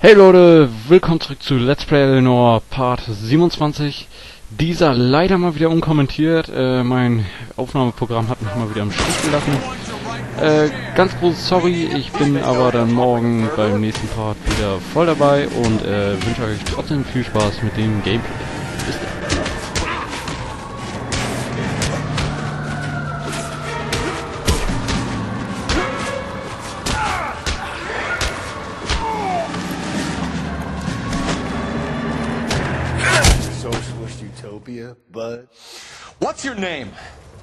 Hey Leute, willkommen zurück zu Let's Play Noire Part 27. Dieser leider mal wieder unkommentiert. Mein Aufnahmeprogramm hat mich mal wieder im Stich gelassen. Ganz großes Sorry, ich bin aber dann morgen beim nächsten Part wieder voll dabei und wünsche euch trotzdem viel Spaß mit dem Gameplay. Bis dann. Socialist utopia, bud. What's your name?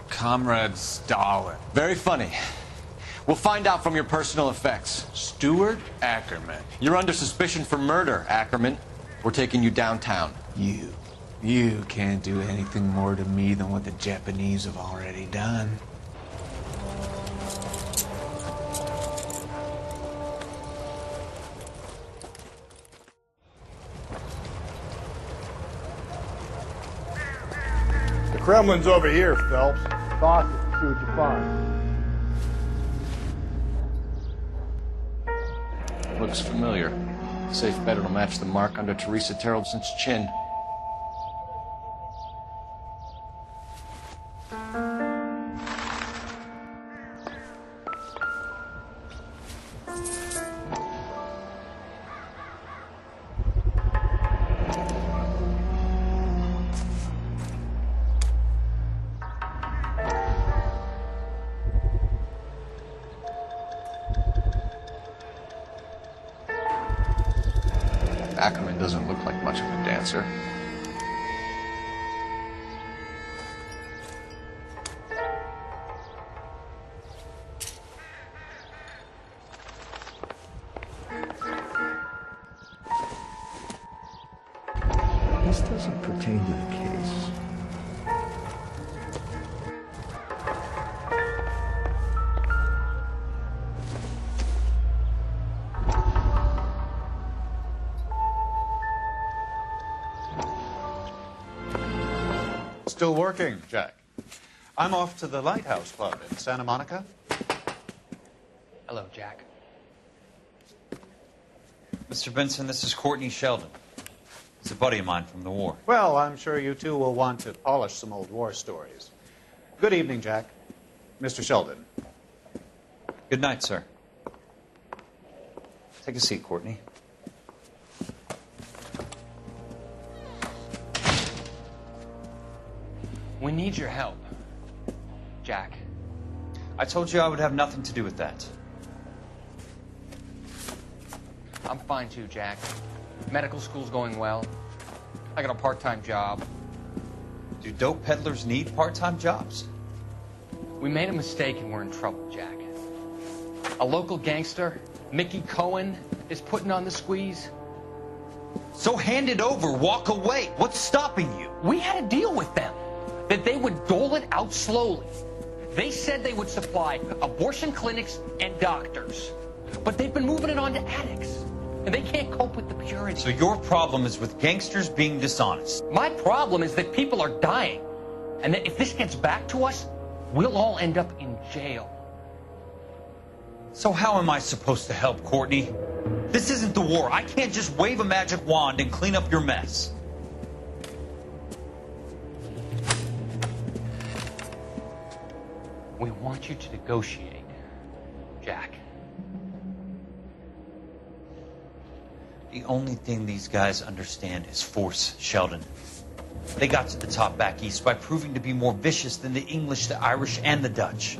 Comrade Stalin. Very funny. We'll find out from your personal effects. Stuart Ackerman. You're under suspicion for murder, Ackerman. We're taking you downtown. You can't do anything more to me than what the Japanese have already done. The Kremlin's over here, Phelps. Toss it, see what you find. Looks familiar. Safe bet it'll match the mark under Teresa Terrelson's chin. Ackerman doesn't look like much of a dancer. This doesn't pertain to the case. Still working, Jack. I'm off to the Lighthouse Club in Santa Monica. Hello, Jack. Mr. Benson, this is Courtney Sheldon. He's a buddy of mine from the war. Well, I'm sure you two will want to polish some old war stories. Good evening, Jack. Mr. Sheldon. Good night, sir. Take a seat, Courtney. We need your help, Jack. I told you I would have nothing to do with that. I'm fine too, Jack. Medical school's going well. I got a part-time job. Do dope peddlers need part-time jobs? We made a mistake and we're in trouble, Jack. A local gangster, Mickey Cohen, is putting on the squeeze. So hand it over, walk away. What's stopping you? We had a deal with them that they would dole it out slowly. They said they would supply abortion clinics and doctors, but they've been moving it on to addicts, and they can't cope with the purity. So your problem is with gangsters being dishonest. My problem is that people are dying, and that if this gets back to us, we'll all end up in jail. So how am I supposed to help, Courtney? This isn't the war. I can't just wave a magic wand and clean up your mess. We want you to negotiate, Jack. The only thing these guys understand is force, Sheldon. They got to the top back east by proving to be more vicious than the English, the Irish, and the Dutch.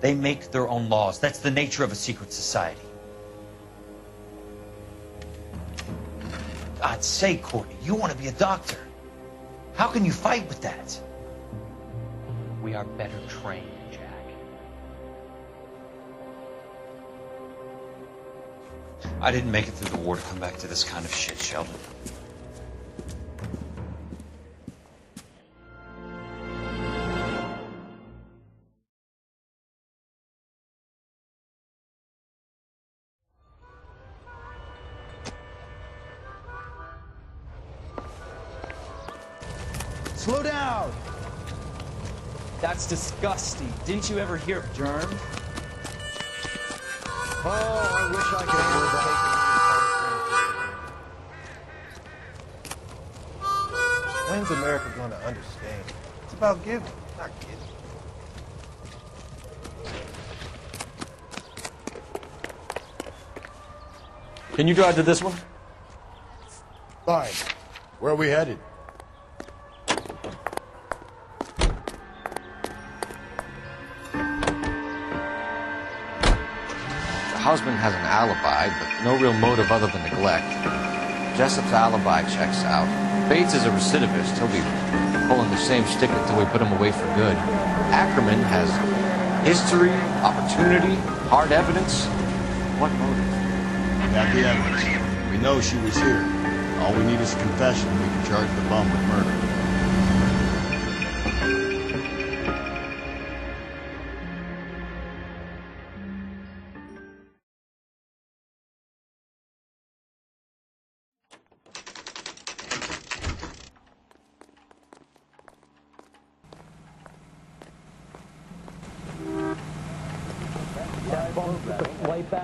They make their own laws. That's the nature of a secret society. God's sake, Courtney, you want to be a doctor. How can you fight with that? We are better trained, Jack. I didn't make it through the war to come back to this kind of shit, Sheldon. Slow down! That's disgusting. Didn't you ever hear of germ? Oh, I wish I could afford to take When's America going to understand? It's about giving, not getting. Can you drive to this one? Fine. Where are we headed? The husband has an alibi, but no real motive other than neglect. Jessup's alibi checks out. Bates is a recidivist. He'll be pulling the same stick until we put him away for good. Ackerman has history, opportunity, hard evidence. What motive? We got the evidence. We know she was here. All we need is a confession. We can charge the bum with murder.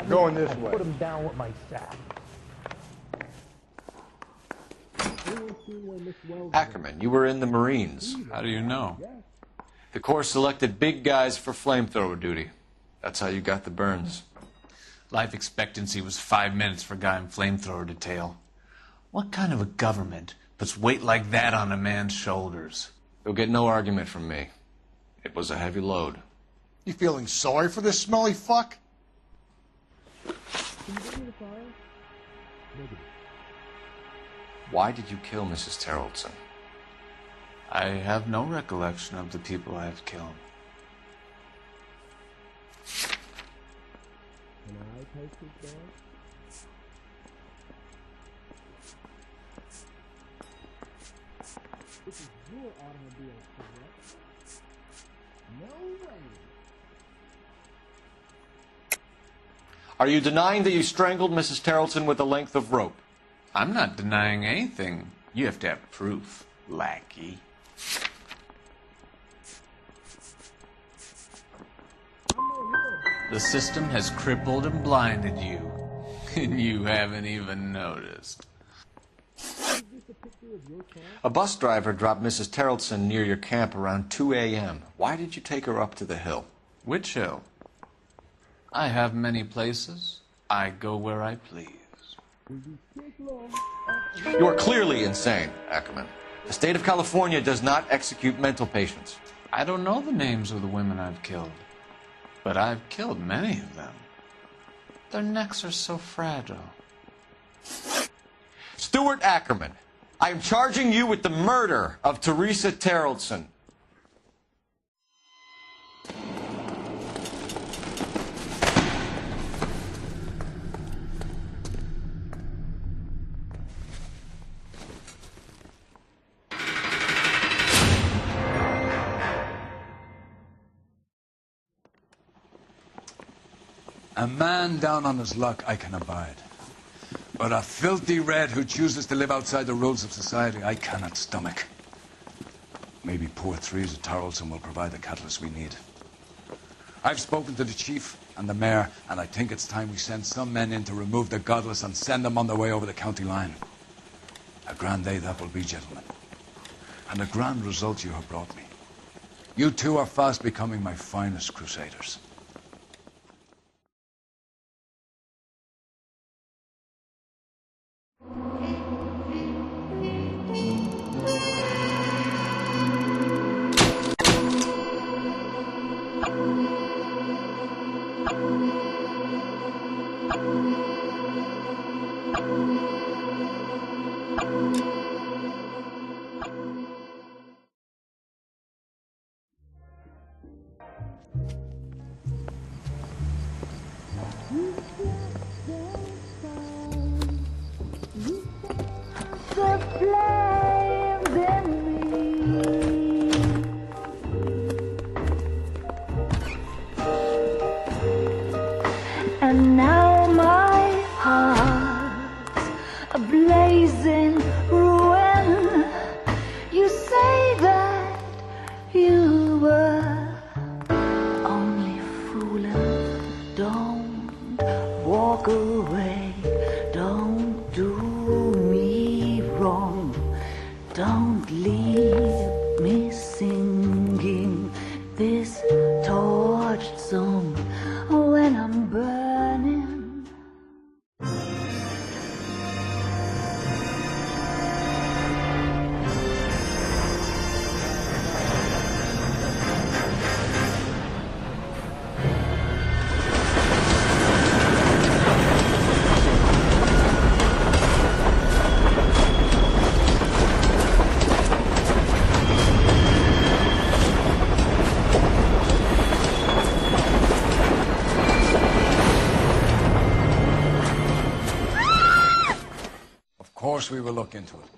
Going this way. Put him down with my sack. Ackerman, you were in the Marines. How do you know? The Corps selected big guys for flamethrower duty. That's how you got the burns. Life expectancy was 5 minutes for a guy in flamethrower detail. What kind of a government puts weight like that on a man's shoulders? You'll get no argument from me. It was a heavy load. You feeling sorry for this smelly fuck? Why did you kill Mrs. Terrellson? I have no recollection of the people I have killed. Can I take this dog? This is your automobile, correct? No way. Are you denying that you strangled Mrs. Terrellson with a length of rope? I'm not denying anything. You have to have proof, lackey. The system has crippled and blinded you, and you haven't even noticed. A bus driver dropped Mrs. Terrellson near your camp around 2 a.m. Why did you take her up to the hill? Which hill? I have many places. I go where I please. You are clearly insane, Ackerman. The state of California does not execute mental patients. I don't know the names of the women I've killed, but I've killed many of them. Their necks are so fragile. Stuart Ackerman, I am charging you with the murder of Teresa Terrellson. A man down on his luck I can abide. But a filthy red who chooses to live outside the rules of society I cannot stomach. Maybe poor Teresa Terrellson will provide the catalyst we need. I've spoken to the chief and the mayor, and I think it's time we send some men in to remove the godless and send them on their way over the county line. A grand day that will be, gentlemen. And a grand result you have brought me. You two are fast becoming my finest crusaders. And now my heart's a blazing ruin. You say that you were only fooling. Don't walk away. Don't do me wrong. Don't leave. course we will look into it.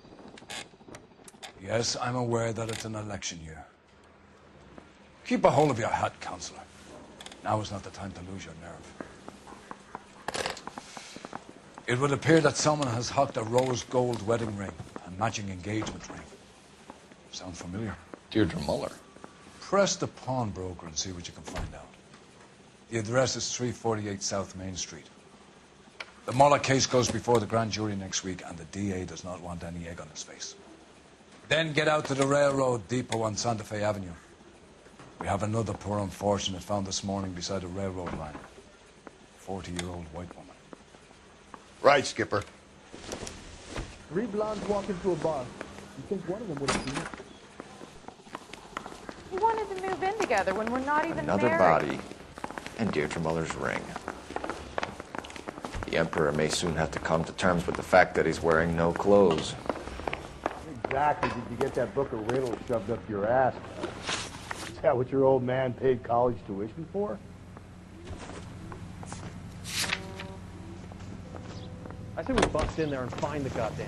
Yes, I'm aware that it's an election year. Keep a hold of your hat, Counselor. Now is not the time to lose your nerve. It would appear that someone has hocked a rose gold wedding ring and matching engagement ring. Sound familiar? Deirdre Muller. Press the pawnbroker and see what you can find out. The address is 348 South Main Street. The Muller case goes before the grand jury next week, and the DA does not want any egg on his face. Then get out to the railroad depot on Santa Fe Avenue. We have another poor unfortunate found this morning beside a railroad line. 40-year-old white woman. Right, Skipper. 3 blondes walk into a bar. You think one of them would have seen it? He wanted to move in together when we're not even Another married. body. And Deirdre Muller's ring. The Emperor may soon have to come to terms with the fact that he's wearing no clothes. Exactly did you get that book of riddles shoved up your ass? Is that what your old man paid college tuition for? I say we bust in there and find the goddamn.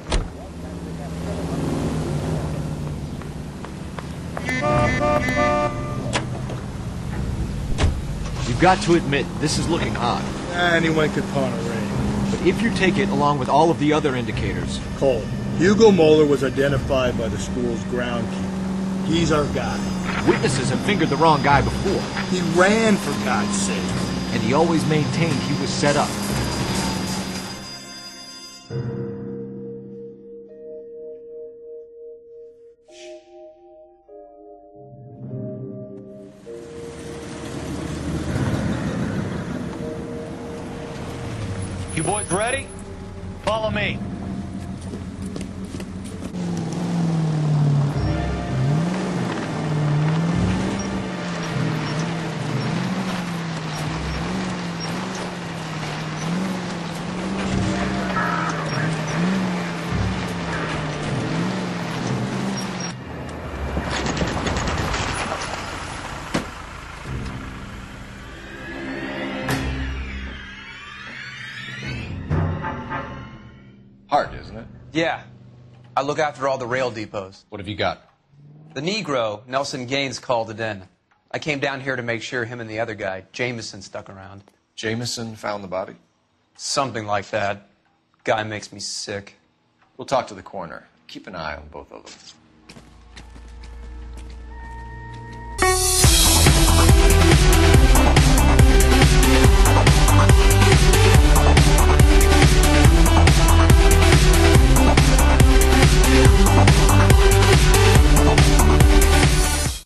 You've got to admit, this is looking odd. Anyone could pawn a ring. But if you take it along with all of the other indicators... Cole, Hugo Moeller was identified by the school's groundkeeper. He's our guy. Witnesses have fingered the wrong guy before. He ran, for God's sake. And he always maintained he was set up. You boys ready? Follow me. Hard, isn't it? Yeah. I look after all the rail depots. What have you got? The Negro, Nelson Gaines, called it in. I came down here to make sure him and the other guy, Jameson, stuck around. Jameson found the body? Something like that. Guy makes me sick. We'll talk to the coroner. Keep an eye on both of them.